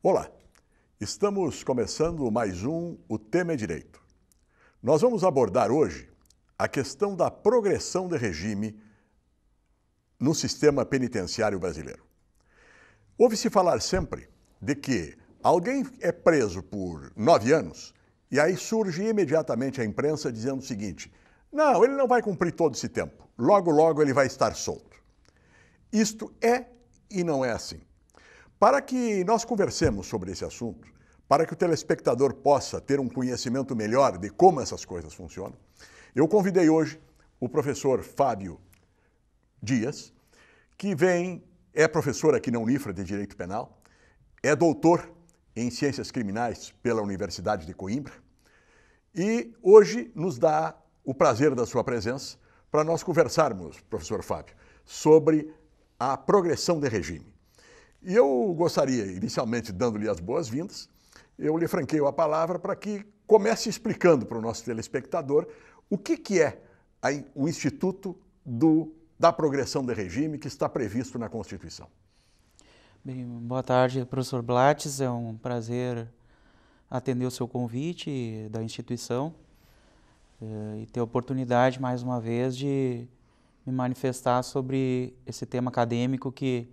Olá, estamos começando mais O Tema é Direito. Nós vamos abordar hoje a questão da progressão de regime no sistema penitenciário brasileiro. Ouve-se falar sempre de que alguém é preso por 9 anos e aí surge imediatamente a imprensa dizendo o seguinte: não, ele não vai cumprir todo esse tempo, logo, logo ele vai estar solto. Isto é e não é assim. Para que nós conversemos sobre esse assunto, para que o telespectador possa ter um conhecimento melhor de como essas coisas funcionam, eu convidei hoje o professor Fábio Dias, que é professor aqui na Unifra de Direito Penal, é doutor em Ciências Criminais pela Universidade de Coimbra e hoje nos dá o prazer da sua presença para nós conversarmos, professor Fábio, sobre a progressão de regime. E eu gostaria, inicialmente dando-lhe as boas-vindas, eu lhe franqueio a palavra para que comece explicando para o nosso telespectador o que é o Instituto da Progressão de Regime que está previsto na Constituição. Bem, boa tarde, professor Blattes. É um prazer atender o seu convite da instituição e ter a oportunidade, mais uma vez, de me manifestar sobre esse tema acadêmico que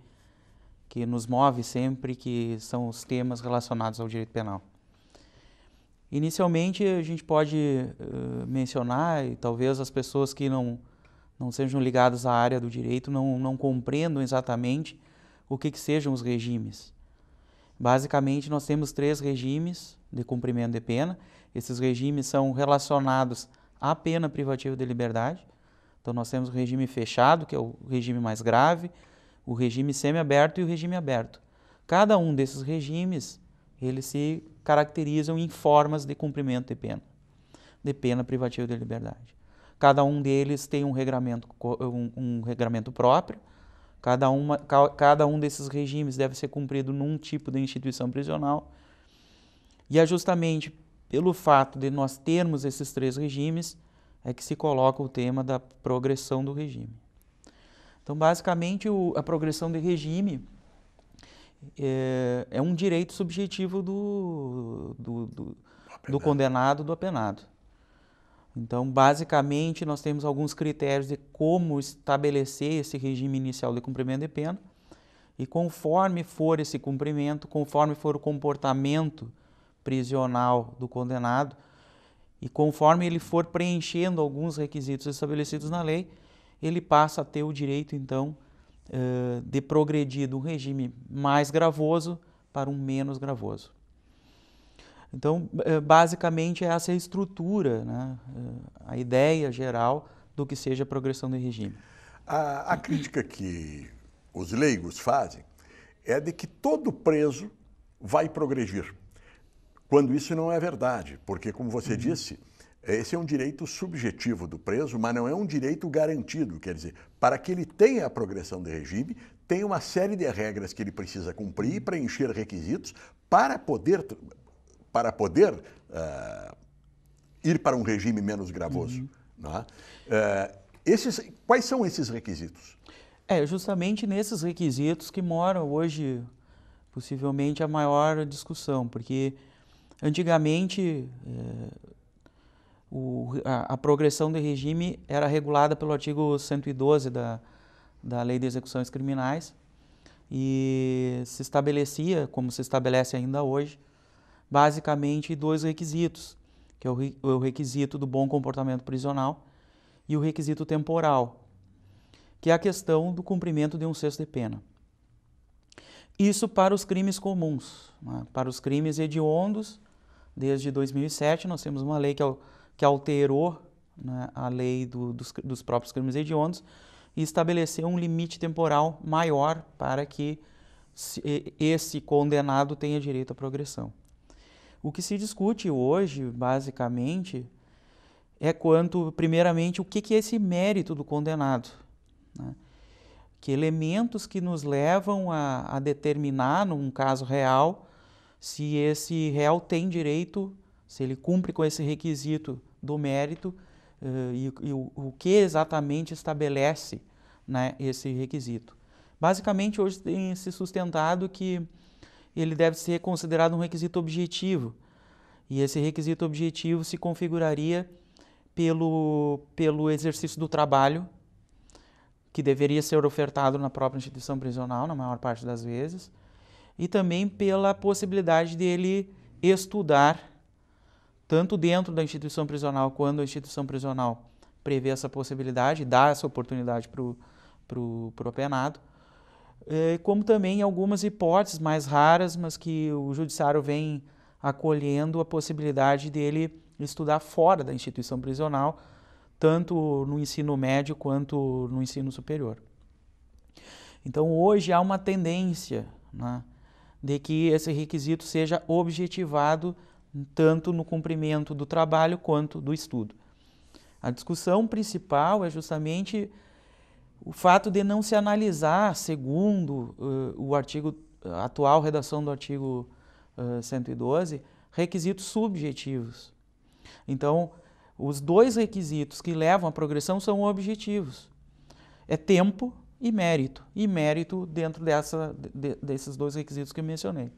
nos move sempre, que são os temas relacionados ao direito penal. Inicialmente, a gente pode mencionar, e talvez as pessoas que não sejam ligadas à área do direito não compreendam exatamente o que sejam os regimes. Basicamente, nós temos 3 regimes de cumprimento de pena. Esses regimes são relacionados à pena privativa de liberdade. Então, nós temos o regime fechado, que é o regime mais grave, o regime semiaberto e o regime aberto. Cada um desses regimes, eles se caracterizam em formas de cumprimento de pena privativa de liberdade. Cada um deles tem um regramento próprio, cada um desses regimes deve ser cumprido num tipo de instituição prisional, e é justamente pelo fato de nós termos esses 3 regimes é que se coloca o tema da progressão do regime. Então, basicamente, a progressão de regime é um direito subjetivo do condenado, do apenado. Então, basicamente, nós temos alguns critérios de como estabelecer esse regime inicial de cumprimento de pena, e conforme for esse cumprimento, conforme for o comportamento prisional do condenado, e conforme ele for preenchendo alguns requisitos estabelecidos na lei, ele passa a ter o direito, então, de progredir de um regime mais gravoso para um menos gravoso. Então, basicamente, essa é a estrutura, né? A ideia geral do que seja a progressão de regime. A crítica que os leigos fazem é de que todo preso vai progredir, quando isso não é verdade, porque, como você disse, esse é um direito subjetivo do preso, mas não é um direito garantido. Quer dizer, para que ele tenha a progressão de regime, tem uma série de regras que ele precisa cumprir e preencher requisitos para poder ir para um regime menos gravoso. Não é? Quais são esses requisitos? É justamente nesses requisitos que mora hoje, possivelmente, a maior discussão, porque antigamente a progressão de regime era regulada pelo artigo 112 da Lei de Execuções Criminais e se estabelecia, como se estabelece ainda hoje, basicamente 2 requisitos, que é o requisito do bom comportamento prisional e o requisito temporal, que é a questão do cumprimento de 1/6 de pena. Isso para os crimes comuns, né? Para os crimes hediondos, desde 2007 nós temos uma lei que alterou, né, a lei dos próprios crimes hediondos e estabeleceu um limite temporal maior para que esse condenado tenha direito à progressão. O que se discute hoje, basicamente, é primeiramente, o que é esse mérito do condenado, né? Que elementos que nos levam a determinar, num caso real, se esse réu tem direito, se ele cumpre com esse requisito do mérito e o que exatamente estabelece, né, esse requisito. Basicamente, hoje tem se sustentado que ele deve ser considerado um requisito objetivo. E esse requisito objetivo se configuraria pelo exercício do trabalho, que deveria ser ofertado na própria instituição prisional, na maior parte das vezes, e também pela possibilidade dele estudar, tanto dentro da instituição prisional, quando a instituição prisional prevê essa possibilidade, dá essa oportunidade para o apenado, como também em algumas hipóteses mais raras, mas que o judiciário vem acolhendo a possibilidade dele estudar fora da instituição prisional, tanto no ensino médio quanto no ensino superior. Então, hoje há uma tendência, né, de que esse requisito seja objetivado tanto no cumprimento do trabalho quanto do estudo. A discussão principal é justamente o fato de não se analisar, segundo a atual redação do artigo 112, requisitos subjetivos. Então, os dois requisitos que levam à progressão são objetivos. É tempo e mérito dentro desses dois requisitos que eu mencionei.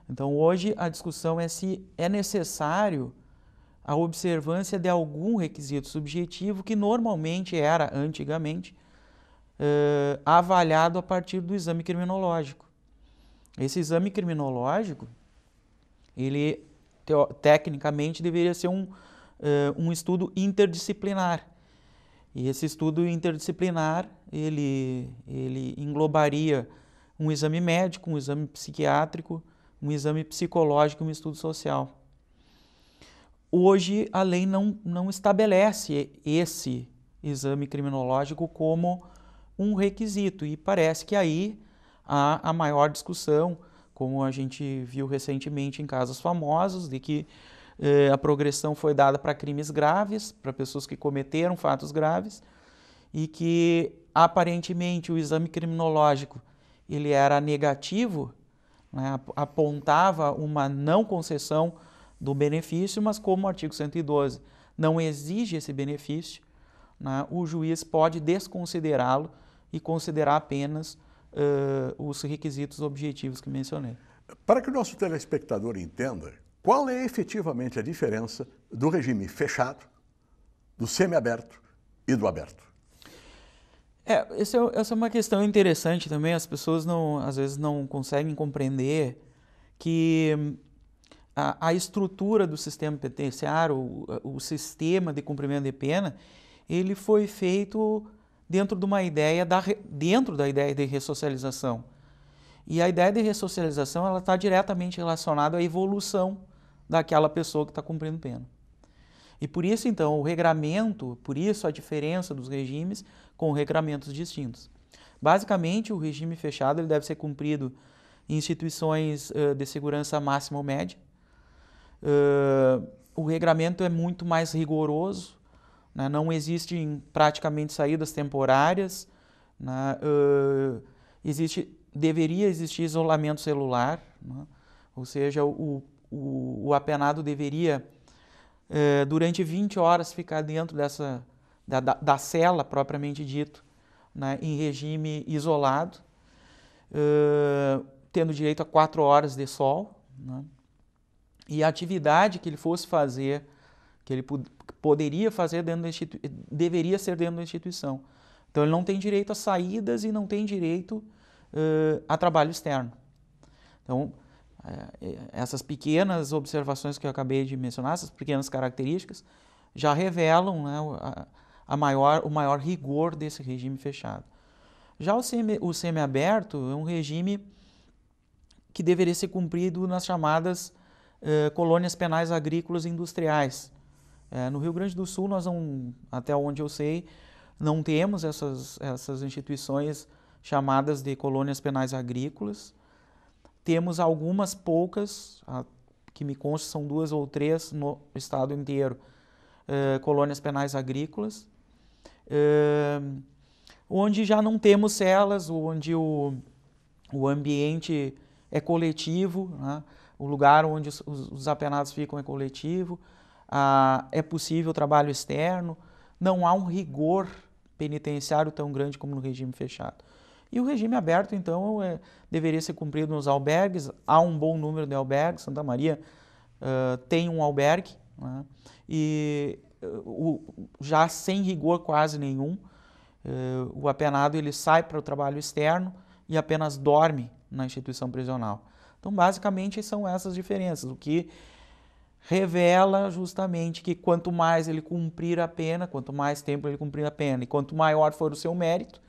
Então, hoje a discussão é se é necessário a observância de algum requisito subjetivo que normalmente era, antigamente, avaliado a partir do exame criminológico. Esse exame criminológico, ele tecnicamente deveria ser um estudo interdisciplinar. E esse estudo interdisciplinar, ele englobaria um exame médico, um exame psiquiátrico, um exame psicológico e um estudo social. Hoje, a lei não estabelece esse exame criminológico como um requisito, e parece que aí há a maior discussão, como a gente viu recentemente em casos famosos, de que a progressão foi dada para crimes graves, para pessoas que cometeram fatos graves, e que aparentemente o exame criminológico ele era negativo, né, apontava uma não concessão do benefício, mas como o artigo 112 não exige esse benefício, né, o juiz pode desconsiderá-lo e considerar apenas os requisitos objetivos que mencionei. Para que o nosso telespectador entenda, qual é efetivamente a diferença do regime fechado, do semiaberto e do aberto? Essa é uma questão interessante também. As pessoas às vezes não conseguem compreender que a estrutura do sistema penitenciário, o sistema de cumprimento de pena, ele foi feito dentro de uma ideia dentro da ideia de ressocialização. E a ideia de ressocialização ela está diretamente relacionada à evolução daquela pessoa que está cumprindo pena. E por isso, então, o regramento, por isso a diferença dos regimes com regramentos distintos. Basicamente, o regime fechado ele deve ser cumprido em instituições de segurança máxima ou média. O regramento é muito mais rigoroso, né? Não existem praticamente saídas temporárias, né? Deveria existir isolamento celular, né? Ou seja, o apenado deveria, durante 20 horas, ficar dentro da cela, propriamente dito, né? Em regime isolado, tendo direito a 4 horas de sol, né? E a atividade que ele fosse fazer, que ele poderia fazer deveria ser dentro da instituição. Então ele não tem direito a saídas e não tem direito a trabalho externo. Então, essas pequenas observações que eu acabei de mencionar, essas pequenas características, já revelam, né, o maior rigor desse regime fechado. Já o semiaberto é um regime que deveria ser cumprido nas chamadas colônias penais agrícolas e industriais. No Rio Grande do Sul, nós não, até onde eu sei, não temos essas instituições chamadas de colônias penais agrícolas. Temos algumas poucas, que me consta são 2 ou 3 no estado inteiro, colônias penais agrícolas, onde já não temos celas, onde o ambiente é coletivo, né? O lugar onde os apenados ficam é coletivo, é possível trabalho externo, não há um rigor penitenciário tão grande como no regime fechado. E o regime aberto, então, deveria ser cumprido nos albergues. Há um bom número de albergues. Santa Maria tem um albergue, né? E já sem rigor quase nenhum, o apenado ele sai para o trabalho externo e apenas dorme na instituição prisional. Então, basicamente, são essas diferenças, o que revela justamente que quanto mais ele cumprir a pena, quanto mais tempo ele cumprir a pena e quanto maior for o seu mérito,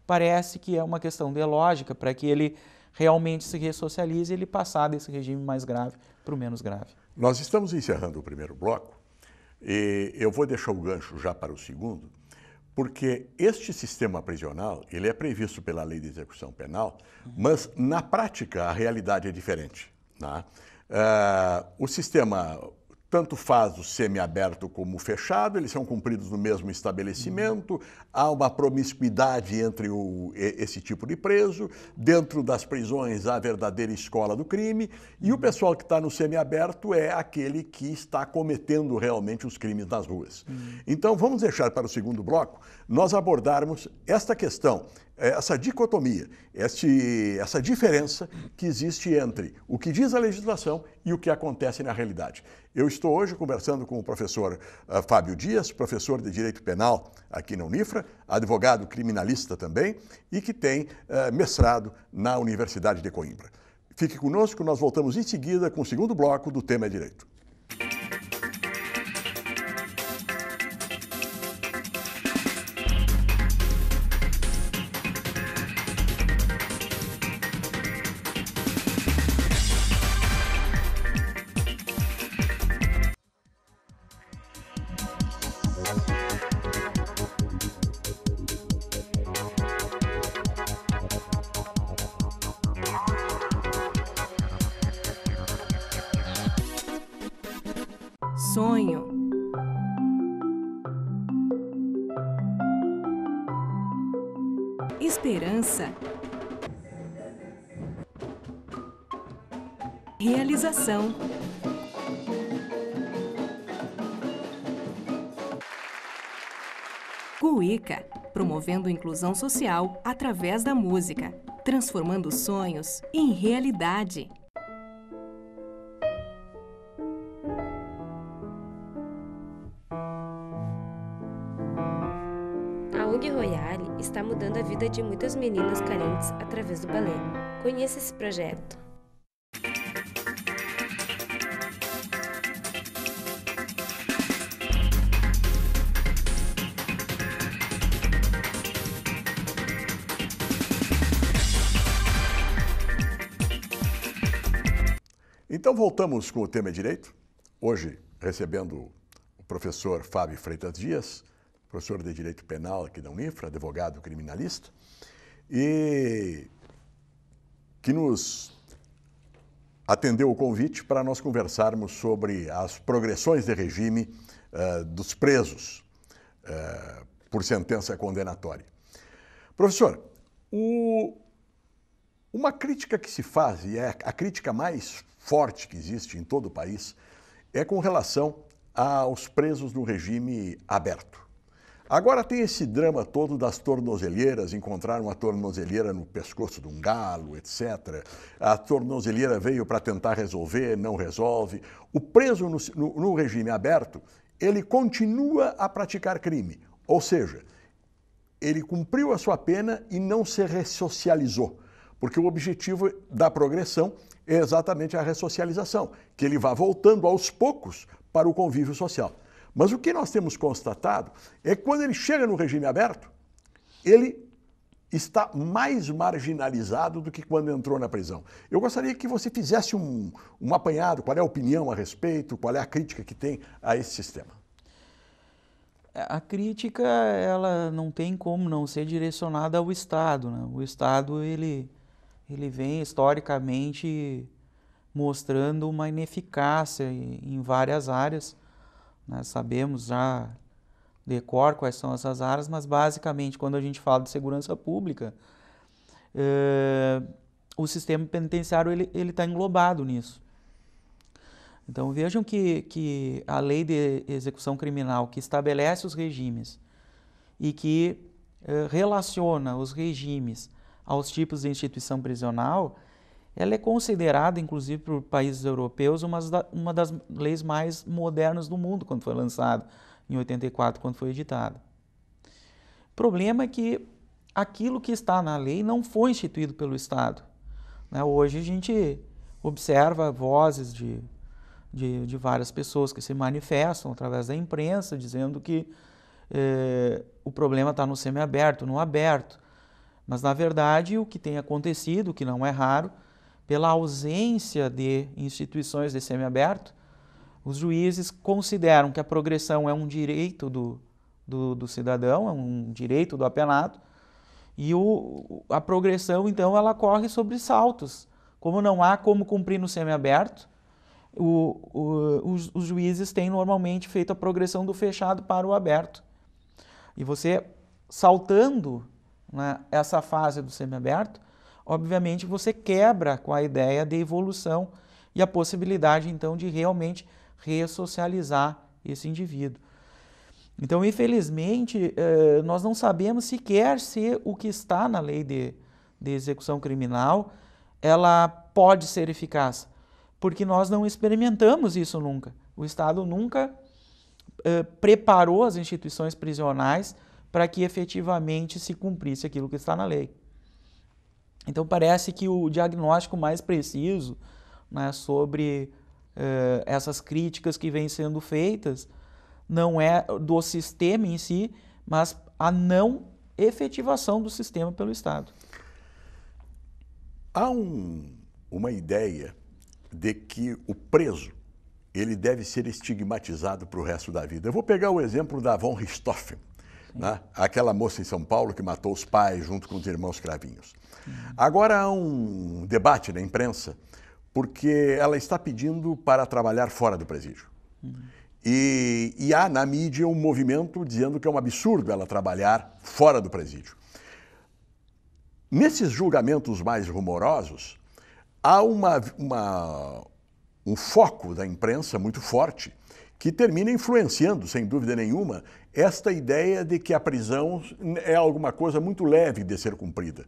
parece que é uma questão de lógica para que ele realmente se ressocialize e ele passar desse regime mais grave para o menos grave. Nós estamos encerrando o primeiro bloco e eu vou deixar o gancho já para o segundo, porque este sistema prisional, ele é previsto pela Lei de Execução Penal, mas na prática a realidade é diferente, né? O sistema tanto faz o semiaberto como o fechado, eles são cumpridos no mesmo estabelecimento, há uma promiscuidade entre esse tipo de preso, dentro das prisões há a verdadeira escola do crime, e o pessoal que está no semiaberto é aquele que está cometendo realmente os crimes nas ruas. Então vamos deixar para o segundo bloco nós abordarmos esta questão, essa dicotomia, essa diferença que existe entre o que diz a legislação e o que acontece na realidade. Eu estou hoje conversando com o professor Fábio Dias, professor de Direito Penal aqui na Unifra, advogado criminalista também e que tem mestrado na Universidade de Coimbra. Fique conosco, nós voltamos em seguida com o segundo bloco do Tema é Direito. Sonho. Esperança. Realização. Cuíca, promovendo inclusão social através da música, transformando sonhos em realidade. A ONG Royale está mudando a vida de muitas meninas carentes através do balé. Conheça esse projeto. Então voltamos com o Tema é Direito, hoje recebendo o professor Fábio Freitas Dias, professor de Direito Penal aqui da Unifra, advogado criminalista, e que nos atendeu o convite para nós conversarmos sobre as progressões de regime dos presos por sentença condenatória. Professor, uma crítica que se faz, e é a crítica mais forte que existe em todo o país, é com relação aos presos no regime aberto. Agora tem esse drama todo das tornozeleiras, encontraram uma tornozeleira no pescoço de um galo, etc. A tornozeleira veio para tentar resolver, não resolve. O preso no regime aberto, ele continua a praticar crime, ou seja, ele cumpriu a sua pena e não se ressocializou, porque o objetivo da progressão é exatamente a ressocialização, que ele vá voltando aos poucos para o convívio social. Mas o que nós temos constatado é que quando ele chega no regime aberto, ele está mais marginalizado do que quando entrou na prisão. Eu gostaria que você fizesse um apanhado, qual é a opinião a respeito, qual é a crítica que tem a esse sistema. A crítica, ela não tem como não ser direcionada ao Estado, né? O Estado, ele vem historicamente mostrando uma ineficácia em várias áreas. Nós sabemos já de cor quais são essas áreas, mas basicamente quando a gente fala de segurança pública, o sistema penitenciário ele está englobado nisso. Então vejam que a lei de execução criminal que estabelece os regimes e que relaciona os regimes aos tipos de instituição prisional, ela é considerada, inclusive por países europeus, uma das leis mais modernas do mundo, quando foi lançada, em 84, quando foi editada. O problema é que aquilo que está na lei não foi instituído pelo Estado. Hoje a gente observa vozes de várias pessoas que se manifestam através da imprensa, dizendo que o problema está no semiaberto, no aberto. Mas, na verdade, o que tem acontecido, que não é raro, pela ausência de instituições de semiaberto, os juízes consideram que a progressão é um direito do cidadão, é um direito do apenado, e a progressão, então, ela corre sobre saltos. Como não há como cumprir no semiaberto, os juízes têm normalmente feito a progressão do fechado para o aberto. E você, saltando, né, essa fase do semiaberto, obviamente você quebra com a ideia de evolução e a possibilidade, então, de realmente ressocializar esse indivíduo. Então, infelizmente, nós não sabemos sequer se o que está na lei de execução criminal, ela pode ser eficaz, porque nós não experimentamos isso nunca. O Estado nunca preparou as instituições prisionais para que efetivamente se cumprisse aquilo que está na lei. Então, parece que o diagnóstico mais preciso, né, sobre essas críticas que vêm sendo feitas não é do sistema em si, mas a não efetivação do sistema pelo Estado. Há uma ideia de que o preso ele deve ser estigmatizado para o resto da vida. Eu vou pegar o exemplo da von Richthofen, né? Aquela moça em São Paulo que matou os pais junto com os irmãos Cravinhos. Agora há um debate na imprensa porque ela está pedindo para trabalhar fora do presídio. E há na mídia um movimento dizendo que é um absurdo ela trabalhar fora do presídio. Nesses julgamentos mais rumorosos, há um foco da imprensa muito forte que termina influenciando, sem dúvida nenhuma, esta ideia de que a prisão é alguma coisa muito leve de ser cumprida.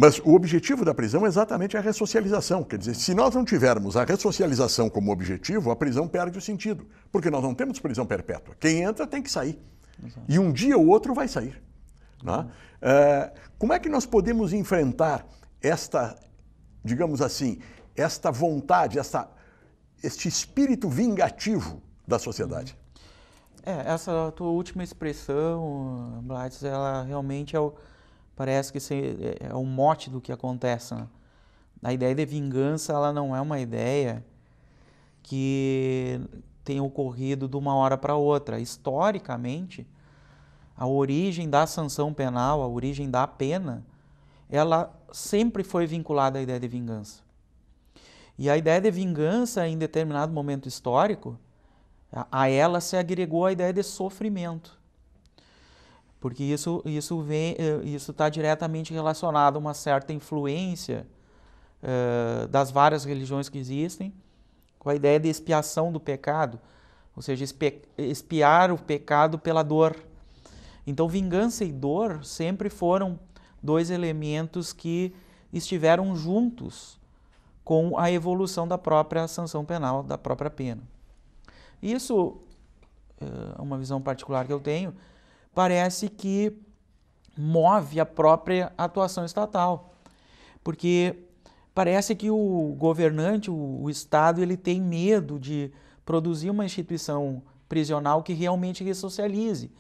Mas o objetivo da prisão é exatamente a ressocialização. Quer dizer, se nós não tivermos a ressocialização como objetivo, a prisão perde o sentido. Porque nós não temos prisão perpétua. Quem entra tem que sair. Exato. E um dia ou outro vai sair. Né? Como é que nós podemos enfrentar esta, digamos assim, esta vontade, este espírito vingativo da sociedade? Essa tua última expressão, Blades, ela realmente parece que é o mote do que acontece. Né? A ideia de vingança, ela não é uma ideia que tenha ocorrido de uma hora para outra. Historicamente, a origem da sanção penal, a origem da pena, ela sempre foi vinculada à ideia de vingança. E a ideia de vingança, em determinado momento histórico, a ela se agregou a ideia de sofrimento. Porque isso está diretamente relacionado a uma certa influência das várias religiões que existem, com a ideia de expiação do pecado, ou seja, expiar o pecado pela dor. Então, vingança e dor sempre foram dois elementos que estiveram juntos com a evolução da própria sanção penal, da própria pena. Isso é uma visão particular que eu tenho, parece que move a própria atuação estatal, porque parece que o governante, o Estado, ele tem medo de produzir uma instituição prisional que realmente ressocialize,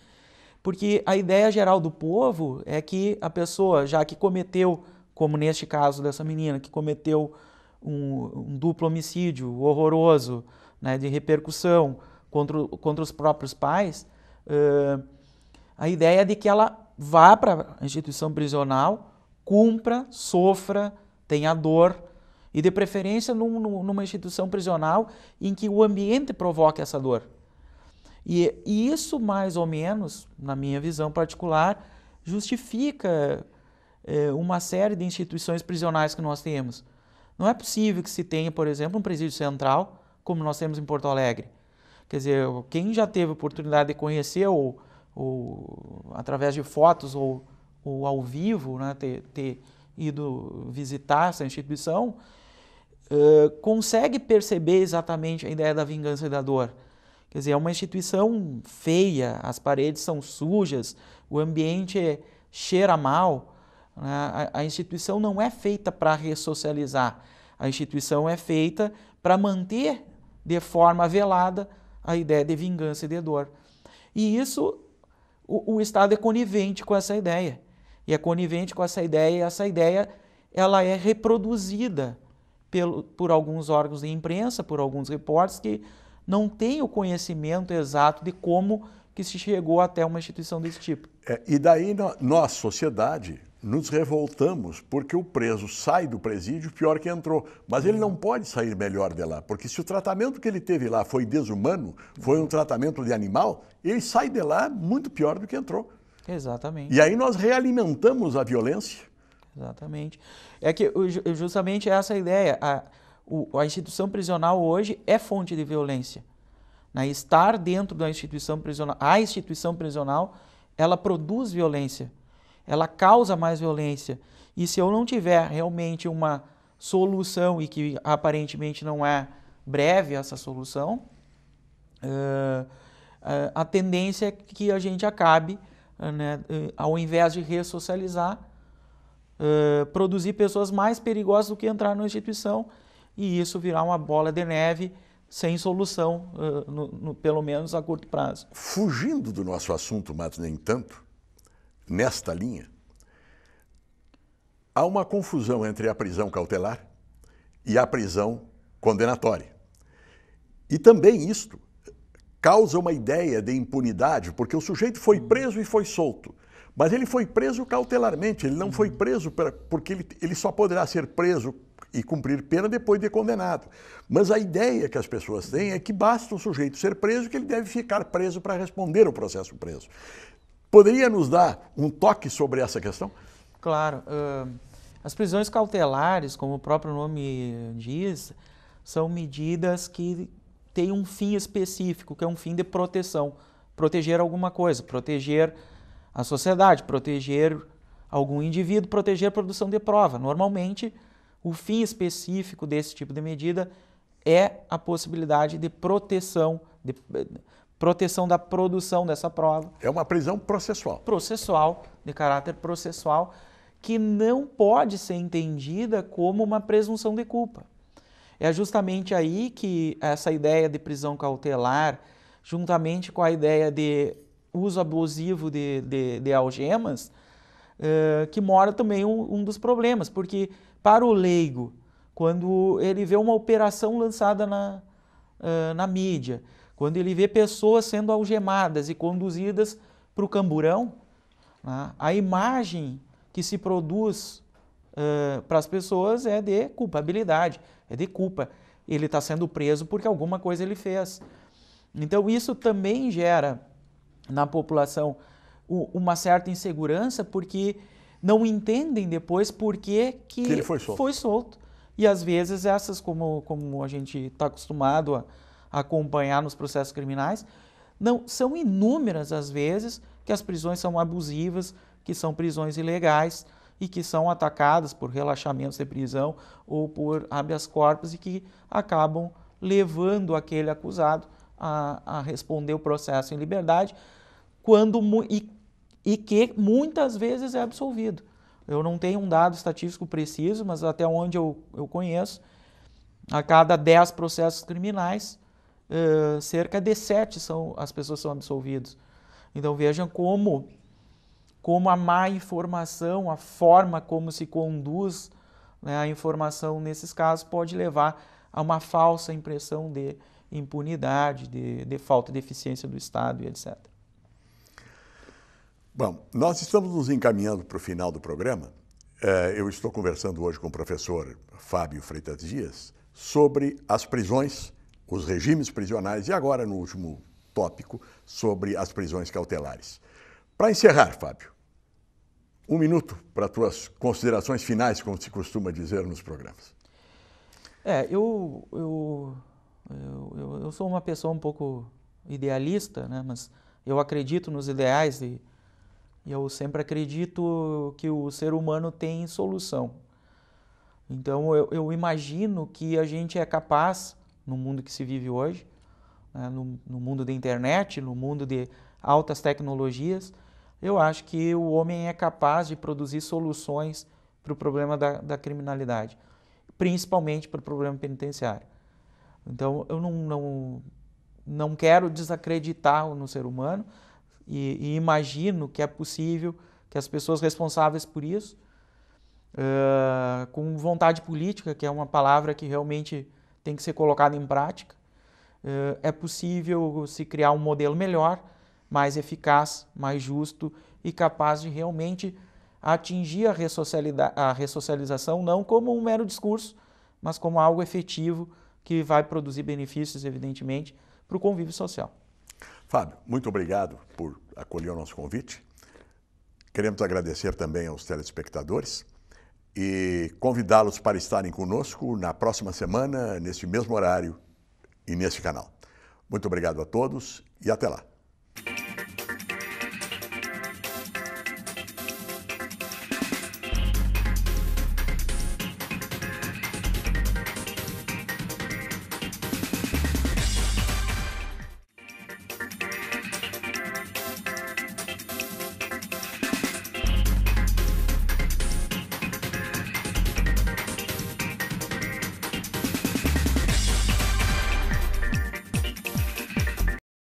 porque a ideia geral do povo é que a pessoa, já que cometeu, como neste caso dessa menina, que cometeu um duplo homicídio horroroso, né, de repercussão contra os próprios pais, a ideia é de que ela vá para a instituição prisional, cumpra, sofra, tenha dor, e de preferência numa instituição prisional em que o ambiente provoque essa dor. E isso, mais ou menos, na minha visão particular, justifica uma série de instituições prisionais que nós temos. Não é possível que se tenha, por exemplo, um presídio central, como nós temos em Porto Alegre. Quer dizer, quem já teve a oportunidade de conhecer ou através de fotos ou ou ao vivo, né, ter ido visitar essa instituição, consegue perceber exatamente a ideia da vingança e da dor. Quer dizer, é uma instituição feia, as paredes são sujas, o ambiente cheira mal, né? A instituição não é feita para ressocializar, a instituição é feita para manter de forma velada a ideia de vingança e de dor. E isso, o Estado é conivente com essa ideia. E é conivente com essa ideia, e essa ideia ela é reproduzida por alguns órgãos de imprensa, por alguns repórteres que não têm o conhecimento exato de como que se chegou até uma instituição desse tipo. E daí nós, sociedade, nos revoltamos porque o preso sai do presídio pior que entrou. Mas ele não pode sair melhor de lá, porque se o tratamento que ele teve lá foi desumano, foi um tratamento de animal, ele sai de lá muito pior do que entrou. Exatamente. E aí nós realimentamos a violência. Exatamente. É que justamente essa ideia, a instituição prisional hoje é fonte de violência. Né? Estar dentro da instituição prisional, a instituição prisional, ela produz violência, ela causa mais violência. E se eu não tiver realmente uma solução, e que aparentemente não é breve essa solução, a tendência é que a gente acabe, né, ao invés de ressocializar, produzir pessoas mais perigosas do que entrar na instituição, e isso virar uma bola de neve sem solução, pelo menos a curto prazo. Fugindo do nosso assunto, mas nem tanto, nesta linha, há uma confusão entre a prisão cautelar e a prisão condenatória. E também isto causa uma ideia de impunidade, porque o sujeito foi preso e foi solto. Mas ele foi preso cautelarmente, ele não foi preso porque ele só poderá ser preso e cumprir pena depois de condenado. Mas a ideia que as pessoas têm é que basta o sujeito ser preso, que ele deve ficar preso para responder o processo preso. Poderia nos dar um toque sobre essa questão? Claro. As prisões cautelares, como o próprio nome diz, são medidas que têm um fim específico, que é um fim de proteção. Proteger alguma coisa, proteger a sociedade, proteger algum indivíduo, proteger a produção de prova. Normalmente, o fim específico desse tipo de medida é a possibilidade de proteção da produção dessa prova. É uma prisão processual. Processual, de caráter processual, que não pode ser entendida como uma presunção de culpa. É justamente aí que essa ideia de prisão cautelar, juntamente com a ideia de uso abusivo de algemas, que mora também um dos problemas, porque para o leigo, quando ele vê uma operação lançada na mídia, quando ele vê pessoas sendo algemadas e conduzidas para o camburão, né, a imagem que se produz para as pessoas é de culpabilidade, é de culpa. Ele está sendo preso porque alguma coisa ele fez. Então isso também gera na população uma certa insegurança, porque não entendem depois por que ele foi solto. E às vezes essas, como a gente está acostumado a acompanhar nos processos criminais, não são inúmeras as vezes que as prisões são abusivas, que são prisões ilegais e que são atacadas por relaxamentos de prisão ou por habeas corpus e que acabam levando aquele acusado a responder o processo em liberdade, e que muitas vezes é absolvido. Eu não tenho um dado estatístico preciso, mas até onde eu conheço, a cada 10 processos criminais, cerca de 7 as pessoas são absolvidas. Então vejam como a má informação, a forma como se conduz, né, a informação nesses casos pode levar a uma falsa impressão de impunidade, de falta de eficiência do Estado e etc. Bom, nós estamos nos encaminhando para o final do programa. Eu estou conversando hoje com o professor Fábio Freitas Dias sobre as prisões, os regimes prisionais e agora, no último tópico, sobre as prisões cautelares. Para encerrar, Fábio, 1 minuto para tuas considerações finais, como se costuma dizer nos programas. Eu sou uma pessoa um pouco idealista, né? Mas eu acredito nos ideais eu sempre acredito que o ser humano tem solução. Então, eu imagino que a gente é capaz, no mundo que se vive hoje, né, no mundo da internet, no mundo de altas tecnologias, eu acho que o homem é capaz de produzir soluções para o problema da criminalidade, principalmente para o problema penitenciário. Então, eu não quero desacreditar no ser humano e imagino que é possível que as pessoas responsáveis por isso, com vontade política, que é uma palavra que realmente tem que ser colocada em prática, é possível se criar um modelo melhor, mais eficaz, mais justo e capaz de realmente atingir a ressocialização não como um mero discurso, mas como algo efetivo que vai produzir benefícios, evidentemente, para o convívio social. Fábio, muito obrigado por acolher o nosso convite. Queremos agradecer também aos telespectadores e convidá-los para estarem conosco na próxima semana, neste mesmo horário e neste canal. Muito obrigado a todos e até lá.